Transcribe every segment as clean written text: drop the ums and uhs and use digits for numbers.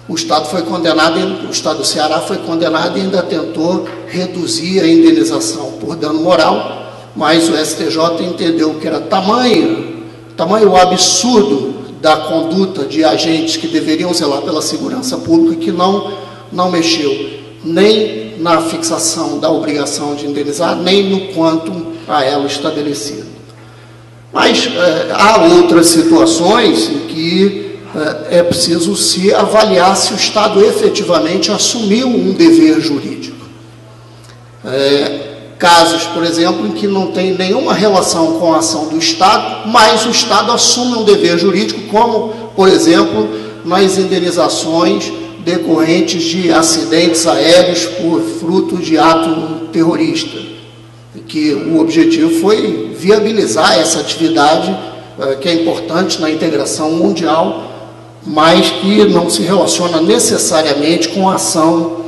o Estado foi condenado, o Estado do Ceará foi condenado e ainda tentou reduzir a indenização por dano moral, mas o STJ entendeu que era tamanho o absurdo da conduta de agentes que deveriam zelar pela segurança pública que não mexeu nem na fixação da obrigação de indenizar, nem no quantum a ela estabelecido. Mas há outras situações em que é preciso se avaliar se o Estado efetivamente assumiu um dever jurídico. Casos, por exemplo, em que não tem nenhuma relação com a ação do Estado, mas o Estado assume um dever jurídico, como, por exemplo, nas indenizações decorrentes de acidentes aéreos por fruto de ato terrorista, que o objetivo foi viabilizar essa atividade, que é importante na integração mundial, mas que não se relaciona necessariamente com a ação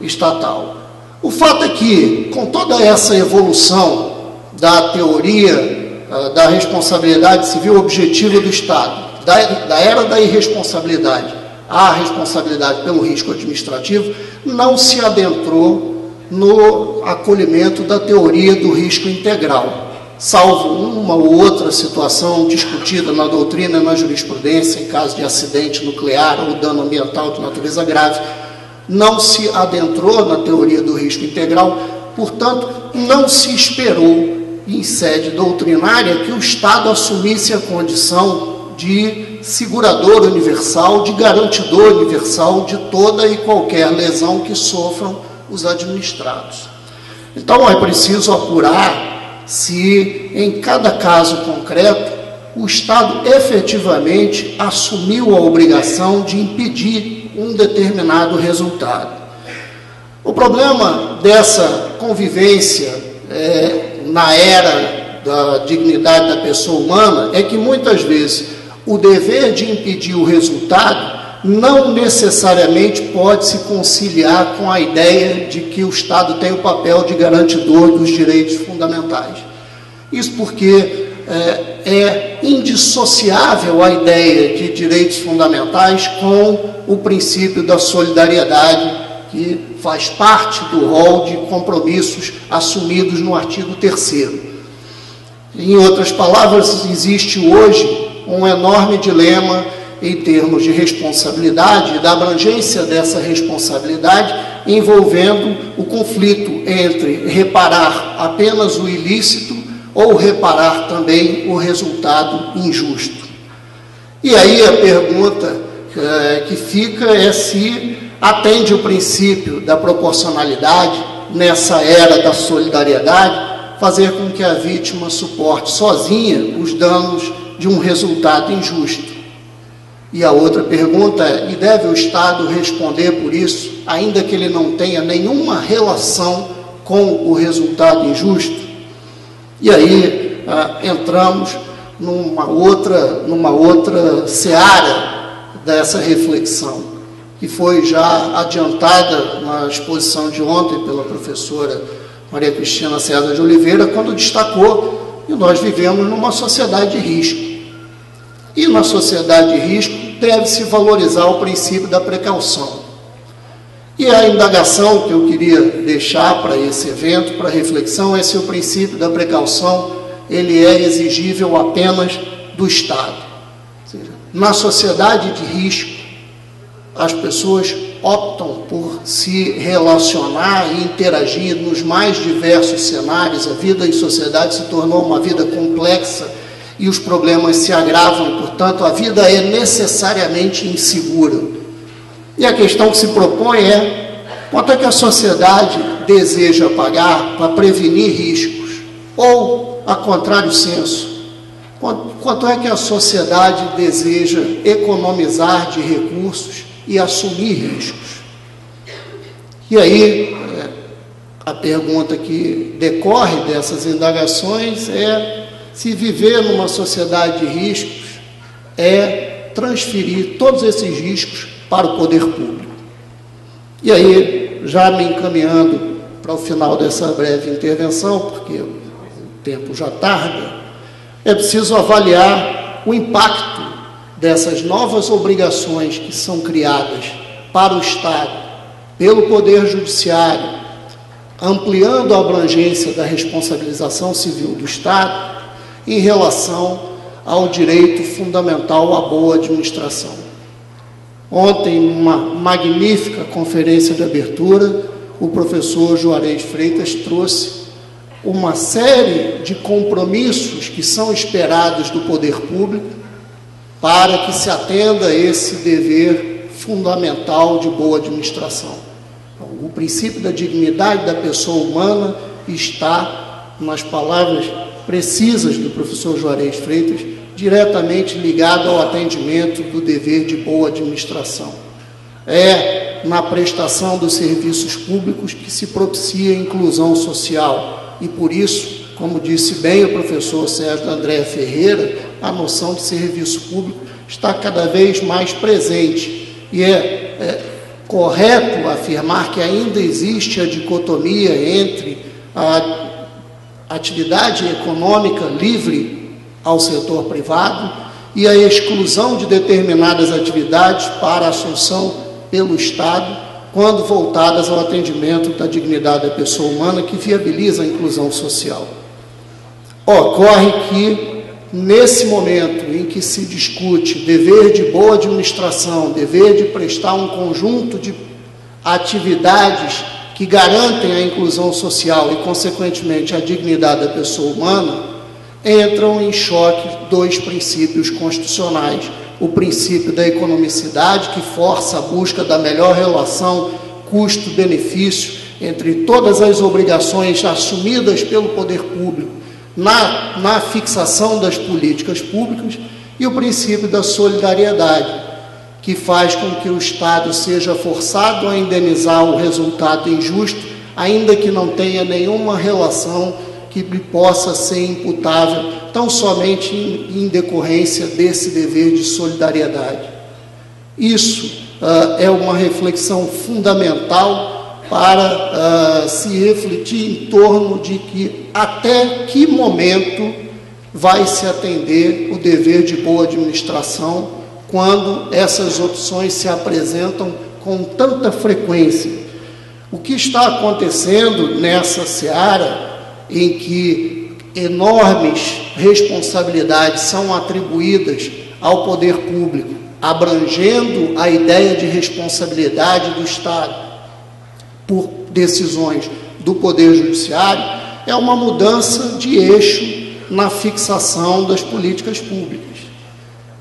estatal. O fato é que, com toda essa evolução da teoria da responsabilidade civil objetiva do Estado, da era da irresponsabilidade à responsabilidade pelo risco administrativo, não se adentrou no acolhimento da teoria do risco integral, salvo uma ou outra situação discutida na doutrina e na jurisprudência, em caso de acidente nuclear ou dano ambiental de natureza grave, não se adentrou na teoria do risco integral, portanto, não se esperou, em sede doutrinária, que o Estado assumisse a condição de segurador universal, de garantidor universal de toda e qualquer lesão que sofram os administrados. Então, é preciso apurar se, em cada caso concreto, o Estado efetivamente assumiu a obrigação de impedir um determinado resultado. O problema dessa convivência na era da dignidade da pessoa humana é que, muitas vezes, o dever de impedir o resultado não necessariamente pode se conciliar com a ideia de que o Estado tem o papel de garantidor dos direitos fundamentais. Isso porque é indissociável a ideia de direitos fundamentais com o princípio da solidariedade, que faz parte do rol de compromissos assumidos no artigo 3º. Em outras palavras, existe hoje um enorme dilema em termos de responsabilidade e da abrangência dessa responsabilidade, envolvendo o conflito entre reparar apenas o ilícito ou reparar também o resultado injusto. E aí a pergunta que fica é se atende o princípio da proporcionalidade nessa era da solidariedade, fazer com que a vítima suporte sozinha os danos de um resultado injusto. E a outra pergunta é, e deve o Estado responder por isso, ainda que ele não tenha nenhuma relação com o resultado injusto? E aí entramos numa outra seara dessa reflexão, que foi já adiantada na exposição de ontem pela professora Maria Cristina César de Oliveira, quando destacou que nós vivemos numa sociedade de risco. E na sociedade de risco deve-se valorizar o princípio da precaução. E a indagação que eu queria deixar para esse evento, para reflexão, é se o princípio da precaução ele é exigível apenas do Estado. Ou seja, na sociedade de risco, as pessoas optam por se relacionar e interagir nos mais diversos cenários. A vida em sociedade se tornou uma vida complexa e os problemas se agravam, portanto, a vida é necessariamente insegura. E a questão que se propõe é quanto é que a sociedade deseja pagar para prevenir riscos, ou, a contrário senso, quanto é que a sociedade deseja economizar de recursos e assumir riscos. E aí, a pergunta que decorre dessas indagações é se viver numa sociedade de riscos é transferir todos esses riscos para o poder público. E aí, já me encaminhando para o final dessa breve intervenção, porque o tempo já tarda, é preciso avaliar o impacto dessas novas obrigações que são criadas para o Estado, pelo Poder Judiciário, ampliando a abrangência da responsabilização civil do Estado em relação ao direito fundamental à boa administração. Ontem, numa magnífica conferência de abertura, o professor Juarez Freitas trouxe uma série de compromissos que são esperados do poder público para que se atenda a esse dever fundamental de boa administração. Então, o princípio da dignidade da pessoa humana está, nas palavras precisas do professor Juarez Freitas, diretamente ligado ao atendimento do dever de boa administração. É na prestação dos serviços públicos que se propicia a inclusão social e, por isso, como disse bem o professor Sérgio André Ferreira, a noção de serviço público está cada vez mais presente e é correto afirmar que ainda existe a dicotomia entre a atividade econômica livre ao setor privado e a exclusão de determinadas atividades para a assunção pelo Estado, quando voltadas ao atendimento da dignidade da pessoa humana, que viabiliza a inclusão social. Ocorre que, nesse momento em que se discute dever de boa administração, dever de prestar um conjunto de atividades que garantem a inclusão social e, consequentemente, a dignidade da pessoa humana, entram em choque dois princípios constitucionais. O princípio da economicidade, que força a busca da melhor relação custo-benefício entre todas as obrigações assumidas pelo poder público na fixação das políticas públicas, e o princípio da solidariedade, que faz com que o Estado seja forçado a indenizar o resultado injusto, ainda que não tenha nenhuma relação que lhe possa ser imputável, tão somente em decorrência desse dever de solidariedade. Isso é uma reflexão fundamental para se refletir em torno de que até que momento vai se atender o dever de boa administração quando essas opções se apresentam com tanta frequência. O que está acontecendo nessa seara em que enormes responsabilidades são atribuídas ao poder público, abrangendo a ideia de responsabilidade do Estado por decisões do Poder Judiciário, é uma mudança de eixo na fixação das políticas públicas.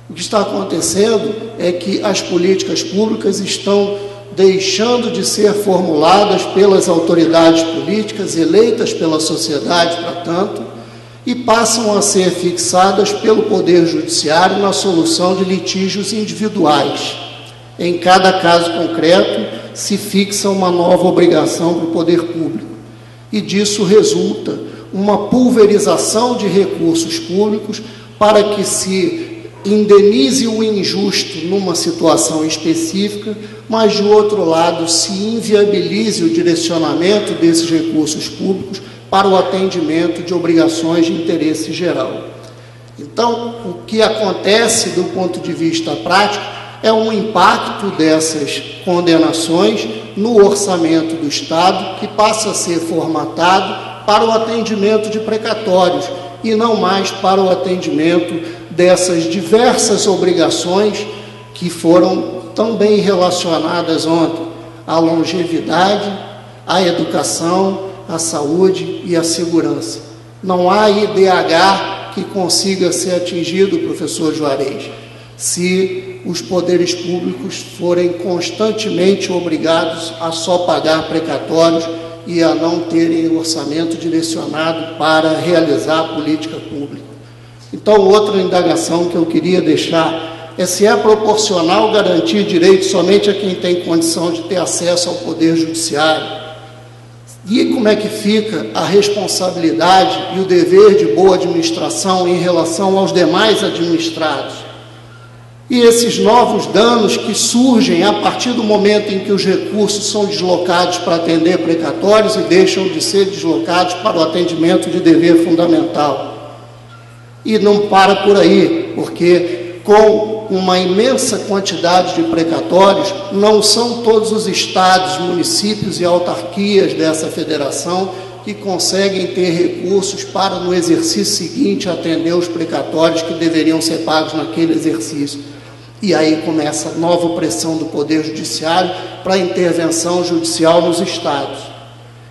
O que está acontecendo é que as políticas públicas estão deixando de ser formuladas pelas autoridades políticas, eleitas pela sociedade, portanto, e passam a ser fixadas pelo Poder Judiciário na solução de litígios individuais. Em cada caso concreto, se fixa uma nova obrigação para o poder público, e disso resulta uma pulverização de recursos públicos para que se indenize o injusto numa situação específica, mas, de outro lado, se inviabilize o direcionamento desses recursos públicos para o atendimento de obrigações de interesse geral. Então, o que acontece do ponto de vista prático é um impacto dessas condenações no orçamento do Estado, que passa a ser formatado para o atendimento de precatórios e não mais para o atendimento dessas diversas obrigações que foram tão bem relacionadas ontem: à longevidade, à educação, à saúde e à segurança. Não há IDH que consiga ser atingido, professor Juarez, se os poderes públicos forem constantemente obrigados a só pagar precatórios e a não terem orçamento direcionado para realizar a política pública. Então, outra indagação que eu queria deixar é se é proporcional garantir direitos somente a quem tem condição de ter acesso ao Poder Judiciário. E como é que fica a responsabilidade e o dever de boa administração em relação aos demais administrados? E esses novos danos que surgem a partir do momento em que os recursos são deslocados para atender precatórios e deixam de ser deslocados para o atendimento de dever fundamental. E não para por aí, porque com uma imensa quantidade de precatórios, não são todos os estados, municípios e autarquias dessa federação que conseguem ter recursos para, no exercício seguinte, atender os precatórios que deveriam ser pagos naquele exercício. E aí começa a nova pressão do Poder Judiciário para a intervenção judicial nos estados.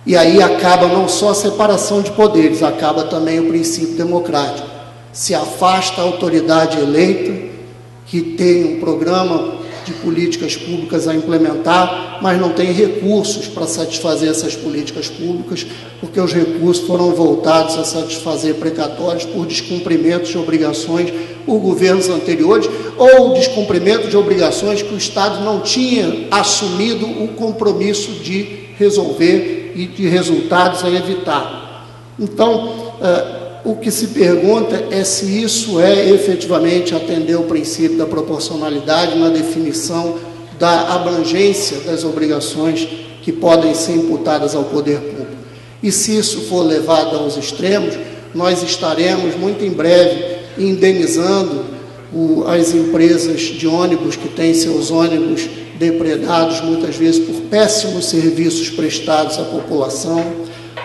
E aí acaba não só a separação de poderes, acaba também o princípio democrático. Se afasta a autoridade eleita, que tem um programa de políticas públicas a implementar, mas não tem recursos para satisfazer essas políticas públicas, porque os recursos foram voltados a satisfazer precatórios por descumprimento de obrigações por governos anteriores, ou descumprimento de obrigações que o Estado não tinha assumido o compromisso de resolver e de resultados a evitar. Então, o que se pergunta é se isso é efetivamente atender o princípio da proporcionalidade na definição da abrangência das obrigações que podem ser imputadas ao poder público. E se isso for levado aos extremos, nós estaremos muito em breve indenizando as empresas de ônibus que têm seus ônibus depredados, muitas vezes por péssimos serviços prestados à população.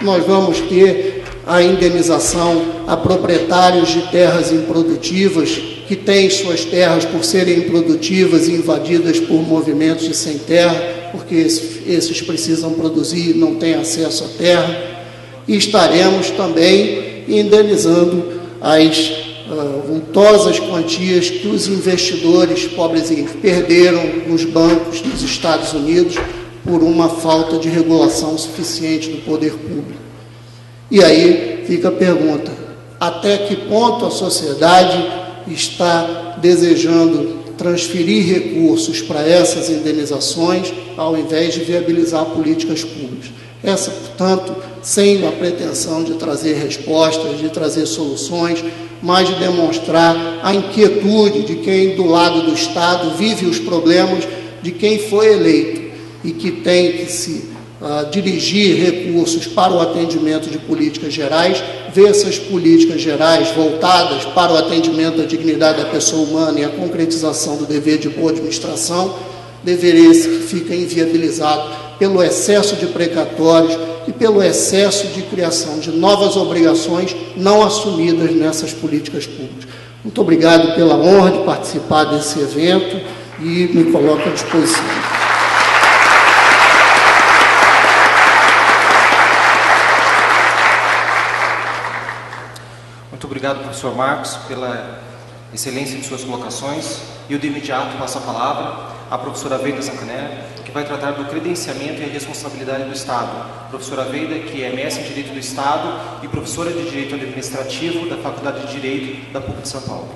Nós vamos ter a indenização a proprietários de terras improdutivas que têm suas terras, por serem improdutivas, invadidas por movimentos de sem terra, porque esses precisam produzir e não têm acesso à terra. E estaremos também indenizando as vultosas quantias que os investidores pobrezinhos perderam nos bancos dos Estados Unidos por uma falta de regulação suficiente do poder público. E aí fica a pergunta: até que ponto a sociedade está desejando transferir recursos para essas indenizações, ao invés de viabilizar políticas públicas? Essa, portanto, sem a pretensão de trazer respostas, de trazer soluções, mas de demonstrar a inquietude de quem, do lado do Estado, vive os problemas de quem foi eleito e que tem que se dirigir recursos para o atendimento de políticas gerais, ver essas políticas gerais voltadas para o atendimento da dignidade da pessoa humana e a concretização do dever de boa administração, dever esse que fica inviabilizado pelo excesso de precatórios e pelo excesso de criação de novas obrigações não assumidas nessas políticas públicas. Muito obrigado pela honra de participar desse evento e me coloco à disposição. Muito obrigado, professor Marcos, pela excelência de suas colocações. E eu, de imediato, passo a palavra à professora Veida Zancanelli, que vai tratar do credenciamento e a responsabilidade do Estado. Professora Veida, que é mestre em Direito do Estado e professora de Direito Administrativo da Faculdade de Direito da PUC de São Paulo.